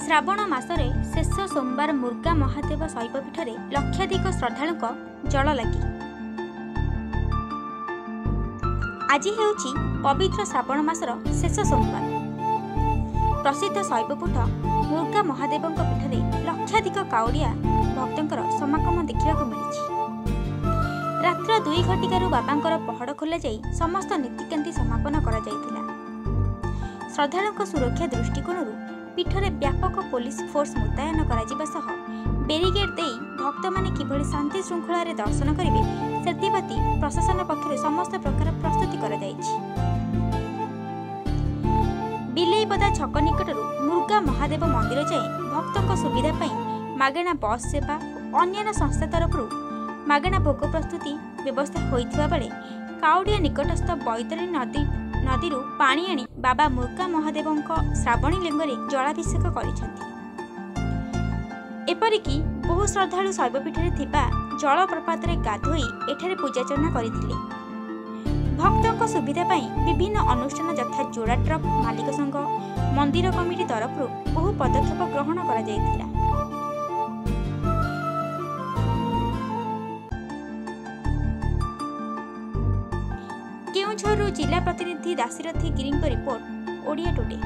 ଶ୍ରାବଣ ମାସରେ ଶେଷ ସୋମବାର ମୁର୍ଗା ମହାଦେବ ଶୈବପୀଠରେ ଲକ୍ଷାଧିକ ଶ୍ରଦ୍ଧାଳୁଙ୍କ ଜଳ ଲାଗି। ଆଜି ହେଉଛି ପବିତ୍ର ଶ୍ରାବଣ ମାସର ଶେଷ ସୋମବାର। ପ୍ରସିଦ୍ଧ ଶୈବପୀଠ ମୁର୍ଗା ମହାଦେବଙ୍କ ପୀଠରେ ଲକ୍ଷାଧିକ କାଉଡ଼ିଆ ଭକ୍ତଙ୍କର ସମାଗମ ଦେଖିବାକୁ ମିଳିଛି। ରାତ୍ର 2 ଘଟିକାରୁ ବାବାଙ୍କର ପହଡ଼ ଖୋଲାଯାଇ ସମସ୍ତ ନୀତିକାନ୍ତି ସମାପନ କରାଯାଇଥିଲା। ଶ୍ରଦ୍ଧାଳୁଙ୍କ ସୁରକ୍ଷା ଦୃଷ୍ଟିକୋଣରୁ ପୀଠରେ ବ୍ୟାପକ ପୋଲିସ ଫୋର୍ସ ମୁତୟନ କରାଯିବା ସହ ବ୍ୟାରିକେଡ୍ ଦେଇ ଭକ୍ତମାନେ କିଭଳି ଶାନ୍ତି ଶୃଙ୍ଖଳାରେ ଦର୍ଶନ କରିବେ ସେଥିପ୍ରତି ପ୍ରଶାସନ ପକ୍ଷରୁ ସମସ୍ତ ପ୍ରକାର ପ୍ରସ୍ତୁତି କରାଯାଇଛି। ବିଲେଇପଦା ଛକ ନିକଟରୁ ମୁର୍ଗା ମହାଦେବ ମନ୍ଦିର ଯାଏଁ ଭକ୍ତଙ୍କ ସୁବିଧା ପାଇଁ ମାଗଣା ବସ୍ ସେବା ଓ ଅନ୍ୟାନ୍ୟ ସଂସ୍ଥା ତରଫରୁ ମାଗଣା ଭୋଗ ପ୍ରସ୍ତୁତି ବ୍ୟବସ୍ଥା ହୋଇଥିବା ବେଳେ କାଉଡ଼ିଆ ନିକଟସ୍ଥ ବୈତରଣୀ ନଦୀରୁ ପାଣି ଆଣି ବାବା ମୁର୍ଗା ମହାଦେବଙ୍କ ଶ୍ରାବଣୀ ଲିଙ୍ଗରେ ଜଳାଭିଷେକ କରିଛନ୍ତି। ଏପରିକି ବହୁ ଶ୍ରଦ୍ଧାଳୁ ଶୈବପୀଠରେ ଥିବା ଜଳପ୍ରପାତରେ ଗାଧୋଇ ଏଠାରେ ପୂଜାର୍ଚ୍ଚନା କରିଥିଲେ। ଭକ୍ତଙ୍କ ସୁବିଧା ପାଇଁ ବିଭିନ୍ନ ଅନୁଷ୍ଠାନ ଯଥା ଯୋଡ଼ା ଟ୍ରକ୍ ମାଲିକ ସଂଘ, ମନ୍ଦିର କମିଟି ତରଫରୁ ବହୁ ପଦକ୍ଷେପ ଗ୍ରହଣ କରାଯାଇଥିଲା। କେଉଁଝରରୁ ଜିଲ୍ଲା ପ୍ରତିନିଧି ଦାଶରଥୀ ଗିରିଙ୍କ ରିପୋର୍ଟ, ଓଡ଼ିଆ ଟୁଡେ।